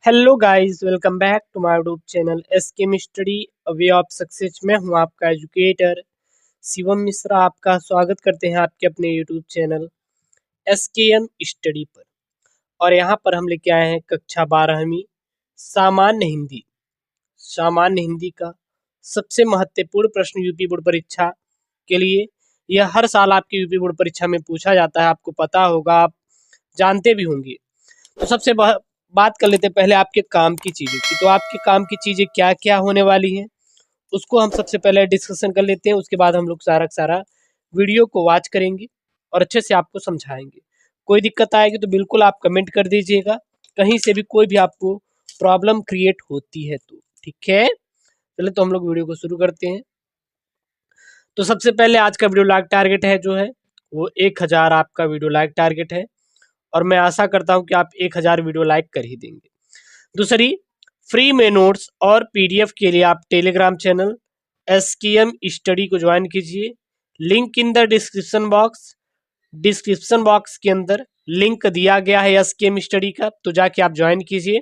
Hello guys, welcome back to my YouTube channel SKM study way of success. मैं हूं आपका educator Shivam Mishra. आपका स्वागत करते हैं आपके अपने यूट्यूब चैनल एसकेएम स्टडी पर। और यहां पर हम लेके आए हैं कक्षा 12वीं सामान्य हिंदी। सामान्य हिंदी का सबसे महत्वपूर्ण प्रश्न यूपी बोर्ड परीक्षा के लिए। यह हर साल आपकी यूपी बोर्ड परीक्षा में पूछा जाता है, आपको पता होगा, आप जानते भी होंगे। तो सबसे बात कर लेते हैं पहले आपके काम की चीज़ें की। तो आपके काम की चीज़ें क्या क्या होने वाली हैं उसको हम सबसे पहले डिस्कशन कर लेते हैं। उसके बाद हम लोग सारा का सारा वीडियो को वॉच करेंगे और अच्छे से आपको समझाएंगे। कोई दिक्कत आएगी तो बिल्कुल आप कमेंट कर दीजिएगा, कहीं से भी कोई भी आपको प्रॉब्लम क्रिएट होती है तो। ठीक है, चलिए तो हम लोग वीडियो को शुरू करते हैं। तो सबसे पहले आज का वीडियो लाइक टारगेट है जो है वो 1000 आपका वीडियो लाइक टारगेट है, और मैं आशा करता हूं कि आप 1000 वीडियो लाइक कर ही देंगे। दूसरी, फ्री में नोट्स और पीडीएफ के लिए आप टेलीग्राम चैनल एसकेएम स्टडी को ज्वाइन कीजिए। Link in the description box के अंदर लिंक दिया गया है एसकेएम स्टडी का, तो जाके आप ज्वाइन कीजिए।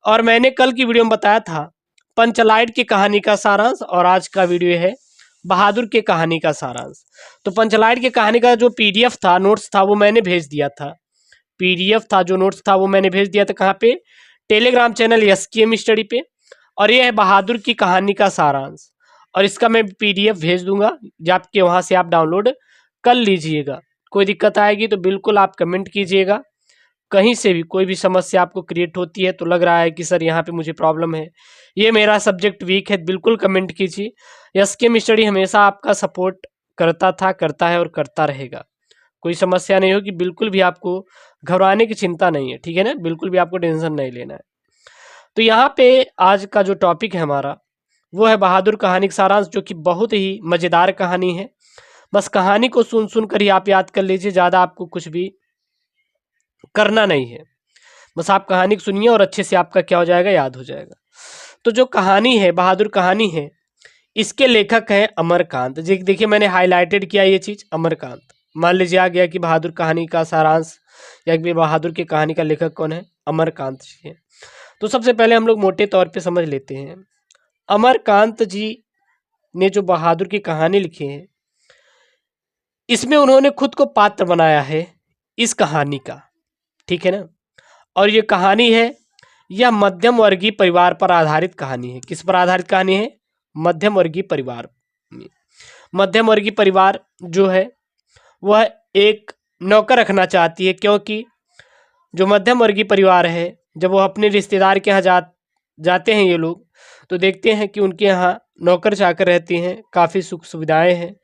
और मैंने कल की वीडियो में बताया था पंचलाइट की कहानी का सारांश, और आज का वीडियो है बहादुर के कहानी का सारांश। तो पंचलाइट की कहानी का जो पीडीएफ था, नोट्स था, वो मैंने भेज दिया था। पीडीएफ था जो नोट्स था वो मैंने भेज दिया था कहाँ पे? टेलीग्राम चैनल एसकेएम स्टडी पे। और ये है बहादुर की कहानी का सारांश, और इसका मैं पीडीएफ भेज दूंगा, आपके वहां से आप डाउनलोड कर लीजिएगा। कोई दिक्कत आएगी तो बिल्कुल आप कमेंट कीजिएगा। कहीं से भी कोई भी समस्या आपको क्रिएट होती है तो लग रहा है कि सर यहाँ पे मुझे प्रॉब्लम है, ये मेरा सब्जेक्ट वीक है, बिल्कुल कमेंट कीजिए। एसकेएम स्टडी हमेशा आपका सपोर्ट करता था, करता है और करता रहेगा। कोई समस्या नहीं होगी, बिल्कुल भी आपको घबराने की चिंता नहीं है, ठीक है ना, बिल्कुल भी आपको टेंशन नहीं लेना है। तो यहाँ पे आज का जो टॉपिक है हमारा वो है बहादुर कहानी का सारांश, जो कि बहुत ही मज़ेदार कहानी है। बस कहानी को सुन सुन कर ही आप याद कर लीजिए, ज़्यादा आपको कुछ भी करना नहीं है। बस आप कहानी को सुनिए और अच्छे से आपका क्या हो जाएगा, याद हो जाएगा। तो जो कहानी है, बहादुर कहानी है, इसके लेखक हैं अमरकांत जी। देखिए मैंने हाईलाइटेड किया ये चीज़, अमरकांत। मान लीजिए आ गया कि बहादुर कहानी का सारांश या कि बहादुर की कहानी का लेखक कौन है? अमरकांत जी हैं। तो सबसे पहले हम लोग मोटे तौर पे समझ लेते हैं। अमरकांत जी ने जो बहादुर की कहानी लिखी है, इसमें उन्होंने खुद को पात्र बनाया है इस कहानी का, ठीक है ना। और ये कहानी है, यह मध्यम वर्गीय परिवार पर आधारित कहानी है। किस पर आधारित कहानी है? मध्यम वर्गीय परिवार। मध्यम वर्गीय परिवार जो है वह एक नौकर रखना चाहती है, क्योंकि जो मध्यम वर्गीय परिवार है, जब वो अपने रिश्तेदार के यहाँ जाते हैं ये लोग, तो देखते हैं कि उनके यहाँ नौकर चाकर रहते हैं, काफ़ी सुख सुविधाएं हैं।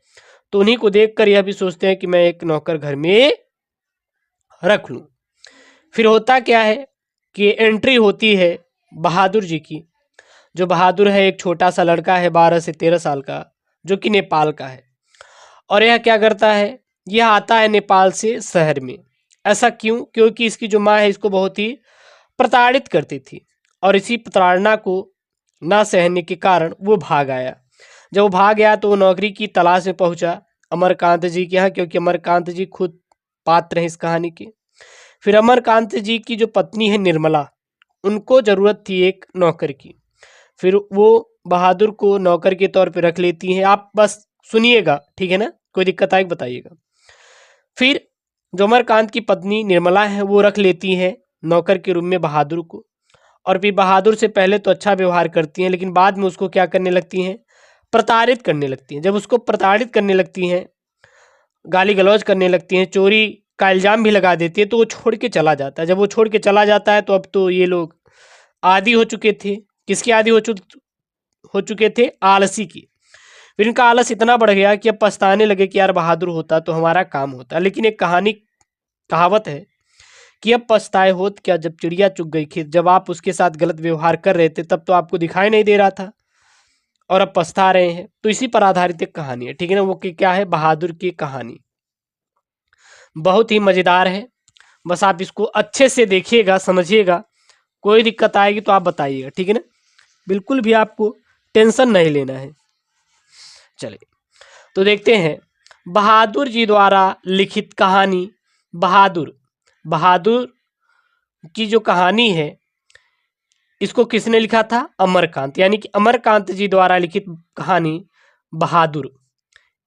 तो उन्हीं को देखकर यह भी सोचते हैं कि मैं एक नौकर घर में रख लूँ। फिर होता क्या है कि एंट्री होती है बहादुर जी की। जो बहादुर है एक छोटा सा लड़का है, 12 से 13 साल का, जो कि नेपाल का है। और यह क्या करता है? यह आता है नेपाल से शहर में। ऐसा क्यों? क्योंकि इसकी जो माँ है इसको बहुत ही प्रताड़ित करती थी, और इसी प्रताड़ना को ना सहने के कारण वो भाग आया। जब वो भाग गया तो वो नौकरी की तलाश में पहुंचा अमरकांत जी के यहाँ, क्योंकि अमरकांत जी खुद पात्र हैं इस कहानी के। फिर अमरकांत जी की जो पत्नी है निर्मला, उनको ज़रूरत थी एक नौकर की। फिर वो बहादुर को नौकर के तौर पे रख लेती हैं। आप बस सुनिएगा, ठीक है ना, कोई दिक्कत आए बताइएगा। फिर जो अमरकांत की पत्नी निर्मला है वो रख लेती हैं नौकर के रूप में बहादुर को, और फिर बहादुर से पहले तो अच्छा व्यवहार करती हैं, लेकिन बाद में उसको क्या करने लगती हैं? प्रताड़ित करने लगती हैं। जब उसको प्रताड़ित करने लगती हैं, गाली गलौज करने लगती हैं, चोरी का इल्ज़ाम भी लगा देती है, तो वो छोड़ के चला जाता है। जब वो छोड़ के चला जाता है तो अब तो ये लोग आदी हो चुके थे। किसके आदी हो चुके थे? आलसी की। फिर इनका आलस इतना बढ़ गया कि अब पछताने लगे कि यार बहादुर होता तो हमारा काम होता। लेकिन एक कहावत है कि अब पछताए होत क्या जब चिड़िया चुग गई खेत। जब आप उसके साथ गलत व्यवहार कर रहे थे तब तो आपको दिखाई नहीं दे रहा था, और अब पछता रहे हैं। तो इसी पर आधारित एक कहानी है, ठीक है ना। वो क्या है? बहादुर की कहानी। बहुत ही मज़ेदार है, बस आप इसको अच्छे से देखिएगा, समझिएगा। कोई दिक्कत आएगी तो आप बताइएगा, ठीक है ना, बिल्कुल भी आपको टेंशन नहीं लेना है। चलिए तो देखते हैं बहादुर जी द्वारा लिखित कहानी बहादुर। बहादुर की जो कहानी है इसको किसने लिखा था? अमरकांत, यानी कि अमरकांत जी द्वारा लिखित कहानी बहादुर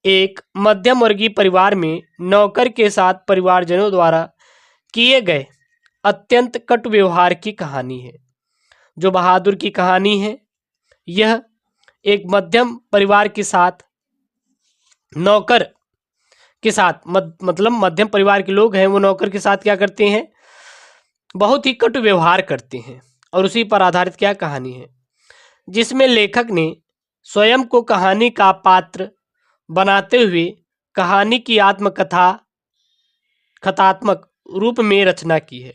एक मध्यम वर्गीय परिवार में नौकर के साथ परिवारजनों द्वारा किए गए अत्यंत कटु व्यवहार की कहानी है। जो बहादुर की कहानी है यह एक मध्यम परिवार के साथ नौकर के साथ मतलब मध्यम परिवार के लोग हैं, वो नौकर के साथ क्या करते हैं? बहुत ही कटु व्यवहार करते हैं। और उसी पर आधारित क्या कहानी है, जिसमें लेखक ने स्वयं को कहानी का पात्र बनाते हुए कहानी की आत्मकथा कथात्मक रूप में रचना की है।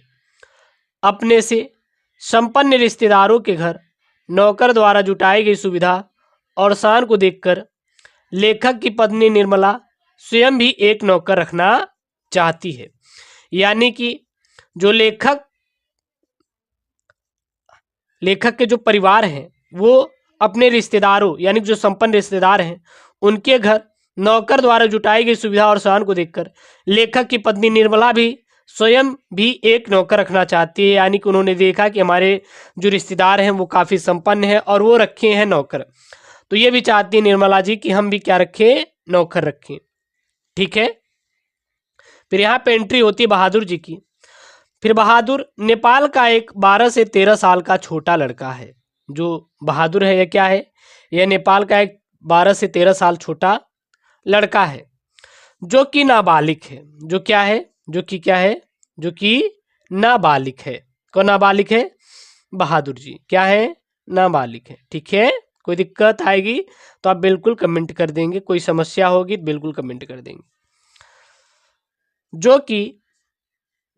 अपने से संपन्न रिश्तेदारों के घर नौकर द्वारा जुटाई गई सुविधा और शान को देखकर लेखक की पत्नी निर्मला स्वयं भी एक नौकर रखना चाहती है। यानी कि जो लेखक के जो परिवार हैं वो अपने रिश्तेदारों यानी जो संपन्न रिश्तेदार हैं उनके घर नौकर द्वारा जुटाई गई सुविधा और शान को देखकर लेखक की पत्नी निर्मला भी स्वयं भी एक नौकर रखना चाहती है। यानी कि उन्होंने देखा कि हमारे जो रिश्तेदार हैं वो काफ़ी संपन्न हैं और वो रखे हैं नौकर, तो ये भी चाहती है निर्मला जी कि हम भी क्या रखें? नौकर रखें। ठीक है। फिर यहाँ पे एंट्री होती है बहादुर जी की। फिर बहादुर नेपाल का एक 12 से 13 साल का छोटा लड़का है। जो बहादुर है यह क्या है? यह नेपाल का एक 12 से 13 साल छोटा लड़का है जो कि नाबालिग है। जो क्या है? जो कि क्या है? जो कि नाबालिग है। कौन नाबालिग है? बहादुर जी क्या है? नाबालिग है। ठीक है। कोई दिक्कत आएगी तो आप बिल्कुल कमेंट कर देंगे, कोई समस्या होगी तो बिल्कुल कमेंट कर देंगे। जो कि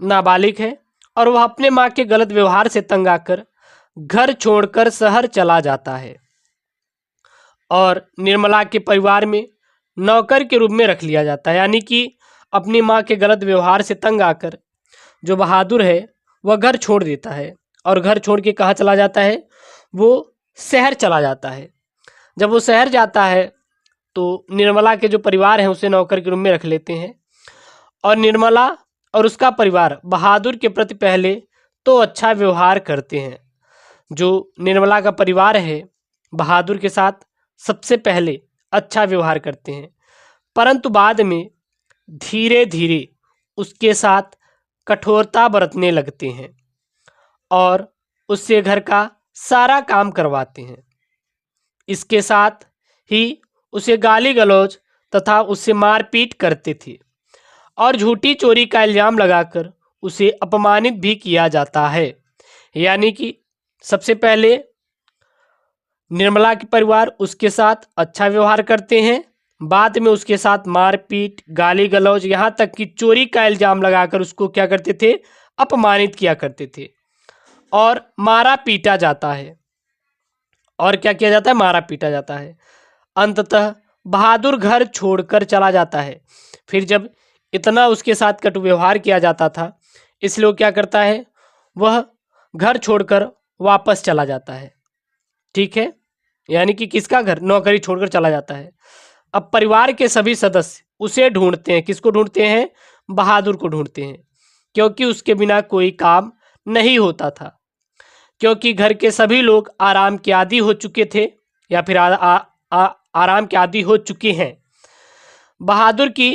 नाबालिग है और वह अपने माँ के गलत व्यवहार से तंग आकर घर छोड़कर शहर चला जाता है और निर्मला के परिवार में नौकर के रूप में रख लिया जाता है। यानी कि अपनी माँ के गलत व्यवहार से तंग आकर जो बहादुर है वह घर छोड़ देता है और घर छोड़ के कहाँ चला जाता है? वो शहर चला जाता है। जब वो शहर जाता है तो निर्मला के जो परिवार हैं उसे नौकर के रूप में रख लेते हैं और निर्मला और उसका परिवार बहादुर के प्रति पहले तो अच्छा व्यवहार करते हैं। जो निर्मला का परिवार है बहादुर के साथ सबसे पहले अच्छा व्यवहार करते हैं, परंतु बाद में धीरे धीरे उसके साथ कठोरता बरतने लगते हैं और उससे घर का सारा काम करवाते हैं। इसके साथ ही उसे गाली गलौज तथा उससे मारपीट करते थे और झूठी चोरी का इल्जाम लगाकर उसे अपमानित भी किया जाता है। यानी कि सबसे पहले निर्मला के परिवार उसके साथ अच्छा व्यवहार करते हैं, बाद में उसके साथ मारपीट, गाली गलौज, यहाँ तक कि चोरी का इल्जाम लगाकर उसको क्या करते थे? अपमानित किया करते थे और मारा पीटा जाता है। और क्या किया जाता है? मारा पीटा जाता है। अंततः बहादुर घर छोड़कर चला जाता है। फिर जब इतना उसके साथ कटु व्यवहार किया जाता था इसलिए वो क्या करता है? वह घर छोड़कर वापस चला जाता है। ठीक है। यानी कि किसका घर? नौकरी छोड़कर चला जाता है। अब परिवार के सभी सदस्य उसे ढूंढते हैं। किसको ढूंढते हैं? बहादुर को ढूंढते हैं, क्योंकि उसके बिना कोई काम नहीं होता था। क्योंकि घर के सभी लोग आराम के आदी हो चुके थे या फिर आराम के आदी हो चुके हैं। बहादुर की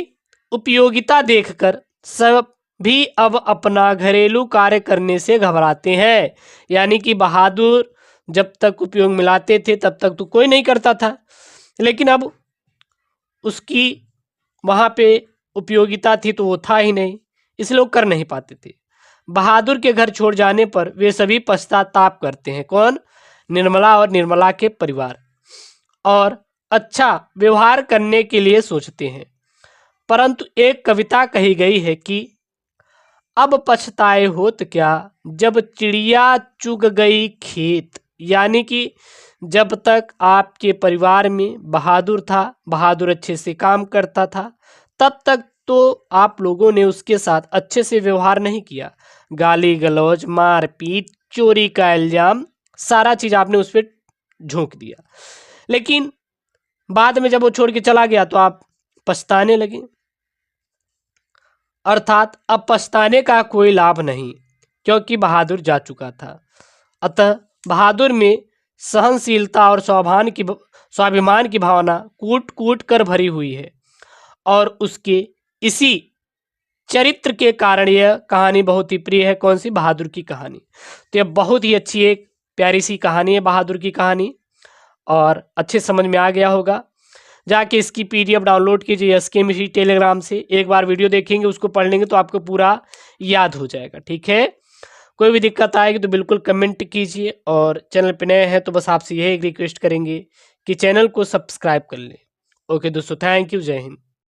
उपयोगिता देखकर सब भी अब अपना घरेलू कार्य करने से घबराते हैं। यानी कि बहादुर जब तक उपयोग में लाते थे तब तक तो कोई नहीं करता था, लेकिन अब उसकी वहाँ पे उपयोगिता थी तो वो था ही नहीं, इसलिए वो कर नहीं पाते थे। बहादुर के घर छोड़ जाने पर वे सभी पश्चाताप करते हैं। कौन? निर्मला और निर्मला के परिवार, और अच्छा व्यवहार करने के लिए सोचते हैं। परंतु एक कविता कही गई है कि अब पछताए होत क्या जब चिड़िया चुग गई खेत। यानी कि जब तक आपके परिवार में बहादुर था, बहादुर अच्छे से काम करता था, तब तक तो आप लोगों ने उसके साथ अच्छे से व्यवहार नहीं किया। गाली गलौज, मारपीट, चोरी का इल्जाम, सारा चीज़ आपने उस पर झोंक दिया। लेकिन बाद में जब वो छोड़ के चला गया तो आप पछताने लगे। अर्थात अब पछताने का कोई लाभ नहीं, क्योंकि बहादुर जा चुका था। अतः बहादुर में सहनशीलता और स्वाभिमान की भावना कूट कूट कर भरी हुई है और उसके इसी चरित्र के कारण यह कहानी बहुत ही प्रिय है। कौन सी? बहादुर की कहानी। तो यह बहुत ही अच्छी एक प्यारी सी कहानी है बहादुर की कहानी, और अच्छे समझ में आ गया होगा। जाके इसकी पीडीएफ डाउनलोड कीजिए एसके मिश्री टेलीग्राम से। एक बार वीडियो देखेंगे, उसको पढ़ लेंगे तो आपको पूरा याद हो जाएगा। ठीक है, कोई भी दिक्कत आएगी तो बिल्कुल कमेंट कीजिए, और चैनल पे नए हैं तो बस आपसे यही रिक्वेस्ट करेंगे कि चैनल को सब्सक्राइब कर लें। ओके दोस्तों, थैंक यू, जय हिंद।